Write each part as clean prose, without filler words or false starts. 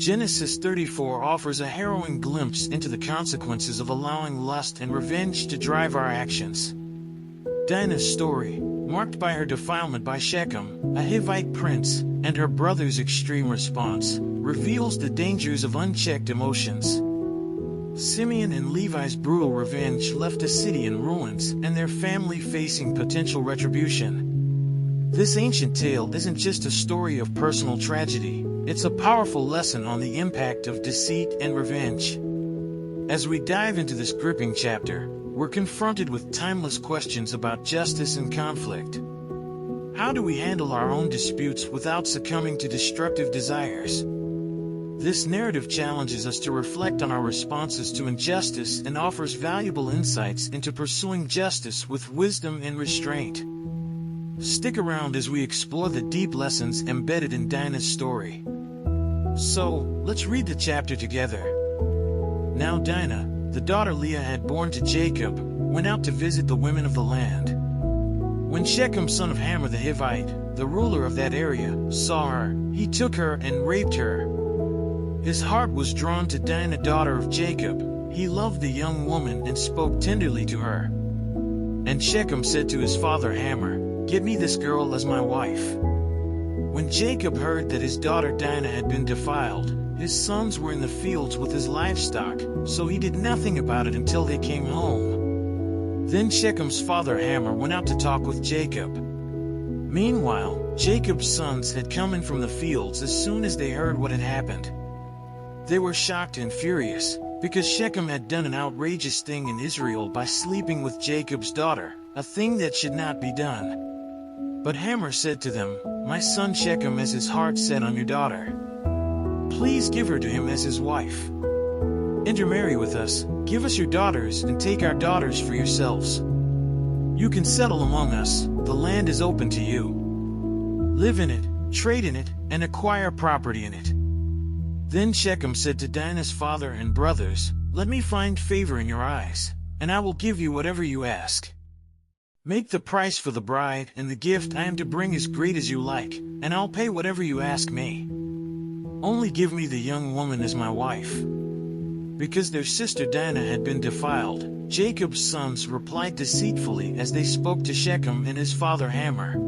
Genesis 34 offers a harrowing glimpse into the consequences of allowing lust and revenge to drive our actions. Dinah's story, marked by her defilement by Shechem, a Hivite prince, and her brother's extreme response, reveals the dangers of unchecked emotions. Simeon and Levi's brutal revenge left a city in ruins and their family facing potential retribution. This ancient tale isn't just a story of personal tragedy, it's a powerful lesson on the impact of deceit and revenge. As we dive into this gripping chapter, we're confronted with timeless questions about justice and conflict. How do we handle our own disputes without succumbing to destructive desires? This narrative challenges us to reflect on our responses to injustice and offers valuable insights into pursuing justice with wisdom and restraint. Stick around as we explore the deep lessons embedded in Dinah's story. So, let's read the chapter together. Now Dinah, the daughter Leah had borne to Jacob, went out to visit the women of the land. When Shechem son of Hamor the Hivite, the ruler of that area, saw her, he took her and raped her. His heart was drawn to Dinah daughter of Jacob. He loved the young woman and spoke tenderly to her. And Shechem said to his father Hamor, "Give me this girl as my wife." When Jacob heard that his daughter Dinah had been defiled, his sons were in the fields with his livestock, so he did nothing about it until they came home. Then Shechem's father Hamor went out to talk with Jacob. Meanwhile, Jacob's sons had come in from the fields as soon as they heard what had happened. They were shocked and furious, because Shechem had done an outrageous thing in Israel by sleeping with Jacob's daughter, a thing that should not be done. But Hamor said to them, "My son Shechem has his heart set on your daughter. Please give her to him as his wife. Intermarry with us, give us your daughters, and take our daughters for yourselves. You can settle among us, the land is open to you. Live in it, trade in it, and acquire property in it." Then Shechem said to Dinah's father and brothers, "Let me find favor in your eyes, and I will give you whatever you ask. Make the price for the bride and the gift I am to bring as great as you like, and I'll pay whatever you ask me. Only give me the young woman as my wife." Because their sister Dinah had been defiled, Jacob's sons replied deceitfully as they spoke to Shechem and his father Hamor.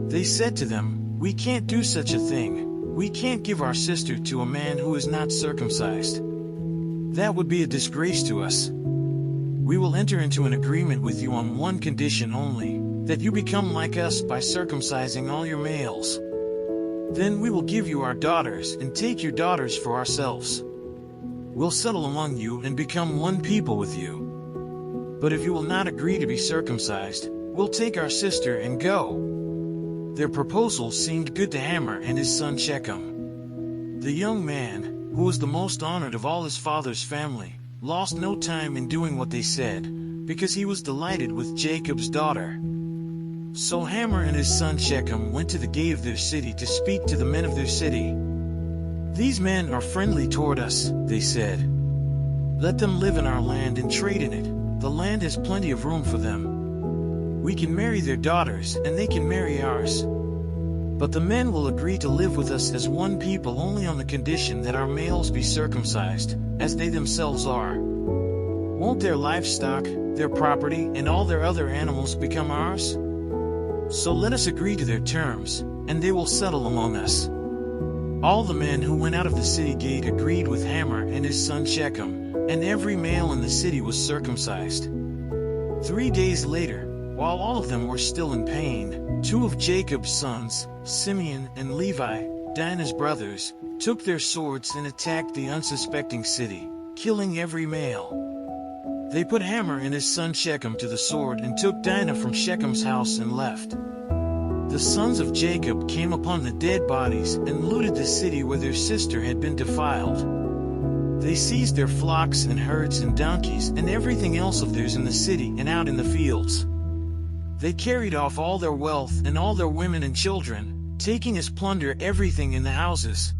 They said to them, "We can't do such a thing. We can't give our sister to a man who is not circumcised. That would be a disgrace to us. We will enter into an agreement with you on one condition only, that you become like us by circumcising all your males. Then we will give you our daughters and take your daughters for ourselves. We'll settle among you and become one people with you. But if you will not agree to be circumcised, we'll take our sister and go." Their proposal seemed good to Hamor and his son Shechem. The young man, who was the most honored of all his father's family, lost no time in doing what they said, because he was delighted with Jacob's daughter. So Hamor and his son Shechem went to the gate of their city to speak to the men of their city. "These men are friendly toward us," they said. "Let them live in our land and trade in it. The land has plenty of room for them. We can marry their daughters, and they can marry ours. But the men will agree to live with us as one people only on the condition that our males be circumcised, as they themselves are. Won't their livestock, their property, and all their other animals become ours? So let us agree to their terms, and they will settle among us." All the men who went out of the city gate agreed with Hamor and his son Shechem, and every male in the city was circumcised. 3 days later, while all of them were still in pain, 2 of Jacob's sons, Simeon and Levi, Dinah's brothers, took their swords and attacked the unsuspecting city, killing every male. They put Hamor and his son Shechem to the sword and took Dinah from Shechem's house and left. The sons of Jacob came upon the dead bodies and looted the city where their sister had been defiled. They seized their flocks and herds and donkeys and everything else of theirs in the city and out in the fields. They carried off all their wealth and all their women and children, taking as plunder everything in the houses.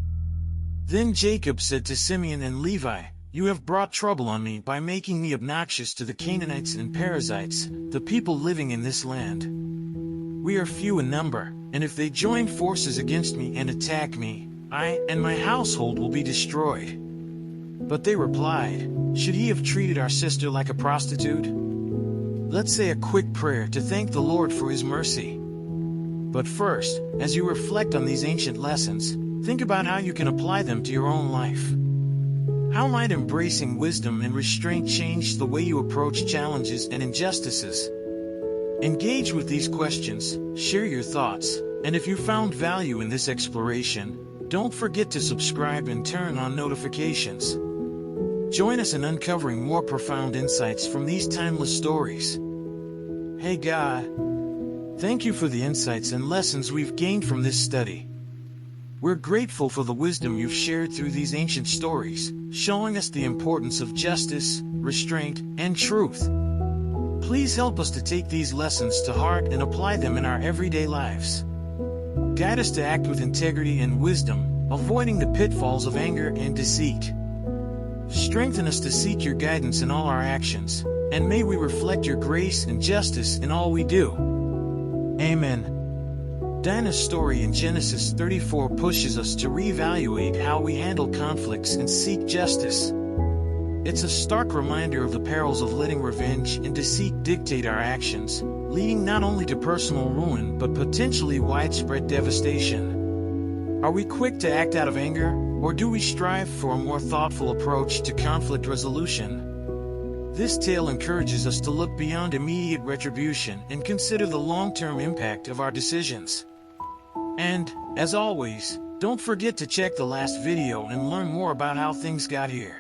Then Jacob said to Simeon and Levi, "You have brought trouble on me by making me obnoxious to the Canaanites and Perizzites, the people living in this land. We are few in number, and if they join forces against me and attack me, I and my household will be destroyed." But they replied, "Should he have treated our sister like a prostitute? Let's say a quick prayer to thank the Lord for his mercy." But first, as you reflect on these ancient lessons, think about how you can apply them to your own life. How might embracing wisdom and restraint change the way you approach challenges and injustices? Engage with these questions, share your thoughts, and if you found value in this exploration, don't forget to subscribe and turn on notifications. Join us in uncovering more profound insights from these timeless stories. Hey God, thank you for the insights and lessons we've gained from this study. We're grateful for the wisdom you've shared through these ancient stories, showing us the importance of justice, restraint, and truth. Please help us to take these lessons to heart and apply them in our everyday lives. Guide us to act with integrity and wisdom, avoiding the pitfalls of anger and deceit. Strengthen us to seek your guidance in all our actions, and may we reflect your grace and justice in all we do. Amen. Dinah's story in Genesis 34 pushes us to reevaluate how we handle conflicts and seek justice. It's a stark reminder of the perils of letting revenge and deceit dictate our actions, leading not only to personal ruin but potentially widespread devastation. Are we quick to act out of anger, or do we strive for a more thoughtful approach to conflict resolution? This tale encourages us to look beyond immediate retribution and consider the long-term impact of our decisions. And, as always, don't forget to check the last video and learn more about how things got here.